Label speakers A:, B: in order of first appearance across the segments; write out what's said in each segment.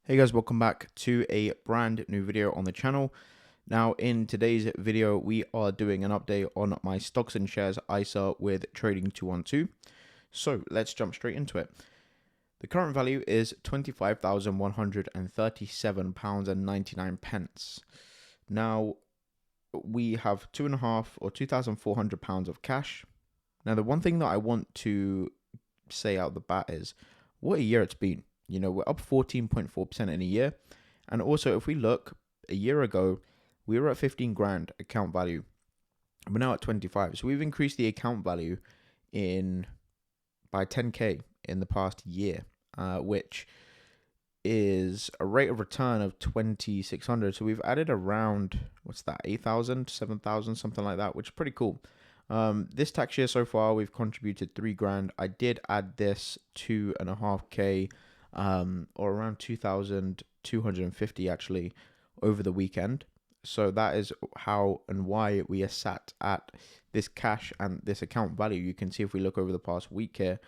A: Hey guys, welcome back to a brand new video on the channel. Now in today's video, we are doing an update on my stocks and shares ISA with Trading212. So let's jump straight into it. The current value is £25,137.99. Now we have £2,400 of cash. Now the one thing that I want to say out the bat is what a year it's been. You know, we're up 14.4% in a year. And also, if we look a year ago, we were at 15 grand account value. We're now at 25. So we've increased the account value by 10K in the past year, which is a rate of return of 2,600. So we've added around, 8,000, 7,000, something like that, which is pretty cool. This tax year so far, we've contributed 3 grand. I did add this 2.5K, or around 2,250 actually over the weekend. So that is how and why we are sat at this cash and this account value. You can see if we look over the past week here,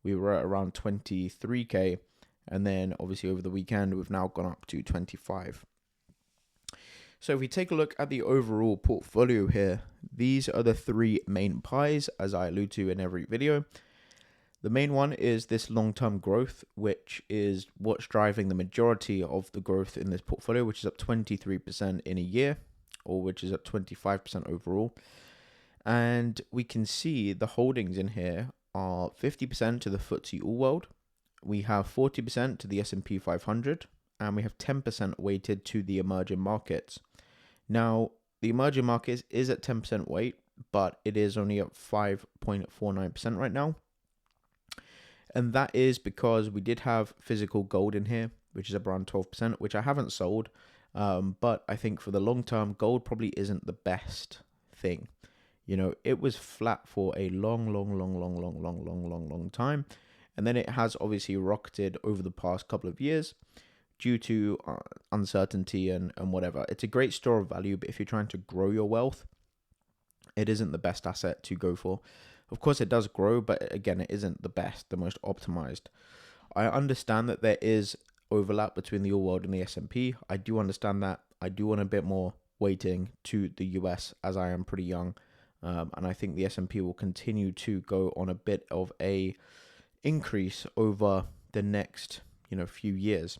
A: we were at around 23K. And then obviously over the weekend, we've now gone up to 25. So if we take a look at the overall portfolio here, these are the three main pies, as I allude to in every video. The main one is this long-term growth, which is what's driving the majority of the growth in this portfolio, which is up 23% in a year, or which is up 25% overall. And we can see the holdings in here are 50% to the FTSE All World. We have 40% to the S&P 500, and we have 10% weighted to the emerging markets. Now, the emerging markets is at 10% weight, but it is only at 5.49% right now. And that is because we did have physical gold in here, which is around 12%, which I haven't sold. But I think for the long term, gold probably isn't the best thing. You know, it was flat for a long time. And then it has obviously rocketed over the past couple of years due to uncertainty and whatever. It's a great store of value, but if you're trying to grow your wealth, it isn't the best asset to go for. Of course, it does grow, but again, it isn't the best, the most optimized. I understand that there is overlap between the All World and the S&P. I do understand that. I do want a bit more weighting to the US as I am pretty young. And I think the S&P will continue to go on a bit of a increase over the next, few years.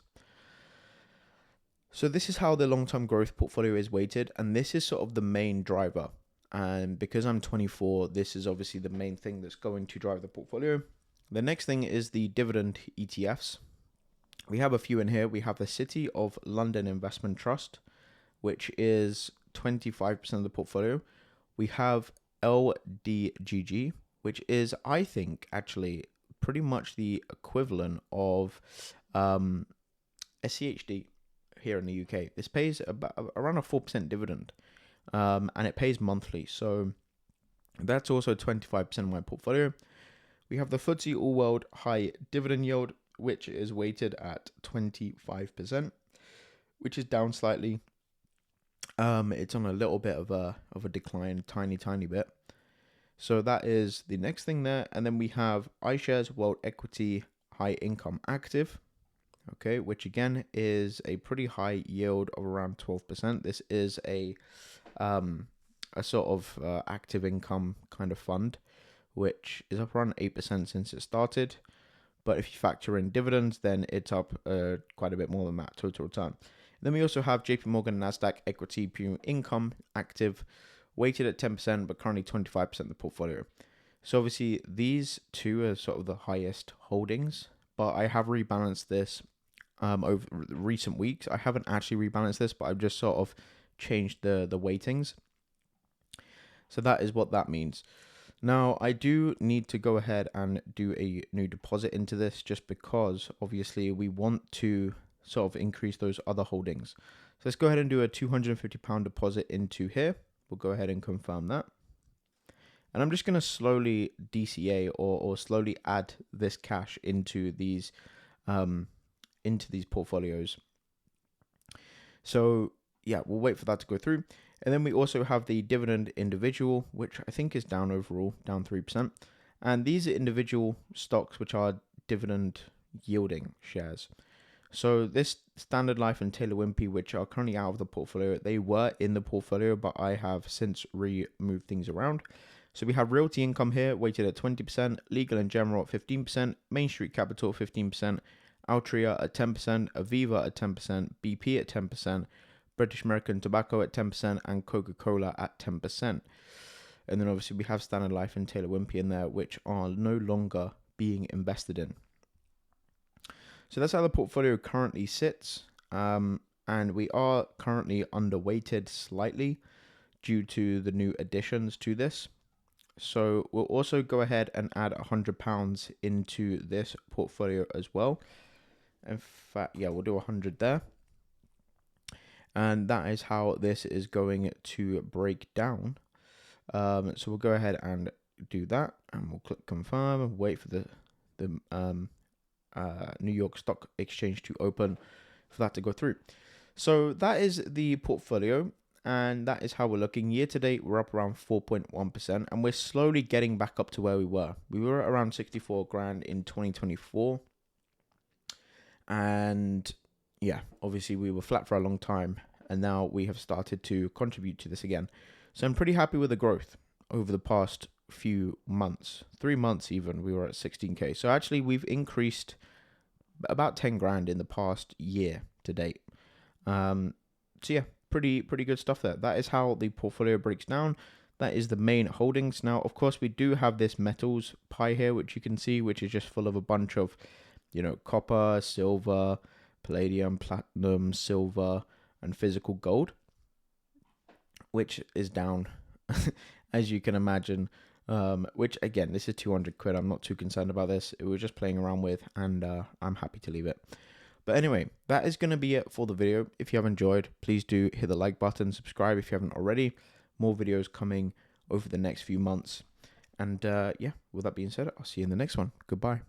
A: So this is how the long-term growth portfolio is weighted, and this is sort of the main driver. And because I'm 24, this is obviously the main thing that's going to drive the portfolio. The next thing is the dividend ETFs. We have a few in here. We have the City of London Investment Trust, which is 25% of the portfolio. We have LDGG, which is, I think, actually pretty much the equivalent of SCHD here in the UK. This pays around a 4% dividend. And it pays monthly. So that's also 25% of my portfolio. We have the FTSE All World High Dividend Yield, which is weighted at 25%, which is down slightly. It's on a little bit of a decline, tiny bit. So that is the next thing there. And then we have iShares World Equity High Income Active, okay, which again is a pretty high yield of around 12%. This is a sort of active income kind of fund, which is up around 8% since it started. But if you factor in dividends, then it's up quite a bit more than that total return. Then we also have JP Morgan Nasdaq Equity Premium Income Active, weighted at 10%, but currently 25% of the portfolio. So obviously these two are sort of the highest holdings, but I have rebalanced this over recent weeks. I haven't actually rebalanced this, but I've just sort of changed the weightings. So that is what that means. Now, I do need to go ahead and do a new deposit into this, just because obviously we want to sort of increase those other holdings. So let's go ahead and do a £250 deposit into here. We'll go ahead and confirm that. And I'm just going to slowly DCA or slowly add this cash into these portfolios. So yeah, we'll wait for that to go through. And then we also have the dividend individual, which I think is down overall, down 3%. And these are individual stocks which are dividend yielding shares. So this Standard Life and Taylor Wimpey, which are currently out of the portfolio, they were in the portfolio, but I have since removed things around. So we have Realty Income here, weighted at 20%, Legal and General at 15%, Main Street Capital 15%, Altria at 10%, Aviva at 10%, BP at 10%, British American Tobacco at 10%, and Coca-Cola at 10%. And then obviously we have Standard Life and Taylor Wimpey in there, which are no longer being invested in. So that's how the portfolio currently sits. And we are currently underweighted slightly due to the new additions to this. So we'll also go ahead and add £100 into this portfolio as well. In fact, yeah, we'll do 100 there. And that is how this is going to break down. So we'll go ahead and do that, and we'll click confirm and wait for the New York Stock Exchange to open for that to go through. So that is the portfolio, and that is how we're looking. Year to date, we're up around 4.1%, and we're slowly getting back up to where we were. We were at around 64 grand in 2024, and yeah, obviously we were flat for a long time, and now we have started to contribute to this again. So I'm pretty happy with the growth over the past few months. 3 months even, we were at 16k. So actually we've increased about 10 grand in the past year to date. So yeah, pretty good stuff there. That is how the portfolio breaks down. That is the main holdings. Now, of course, we do have this metals pie here, which you can see, which is just full of a bunch of, copper, silver, palladium, platinum, silver, and physical gold, which is down, as you can imagine. Which again, this is 200 quid. I'm not too concerned about this. It was just playing around with, and I'm happy to leave it. But anyway, that is going to be it for the video. If you have enjoyed, please do hit the like button, subscribe if you haven't already. More videos coming over the next few months. And yeah, with that being said, I'll see you in the next one. Goodbye.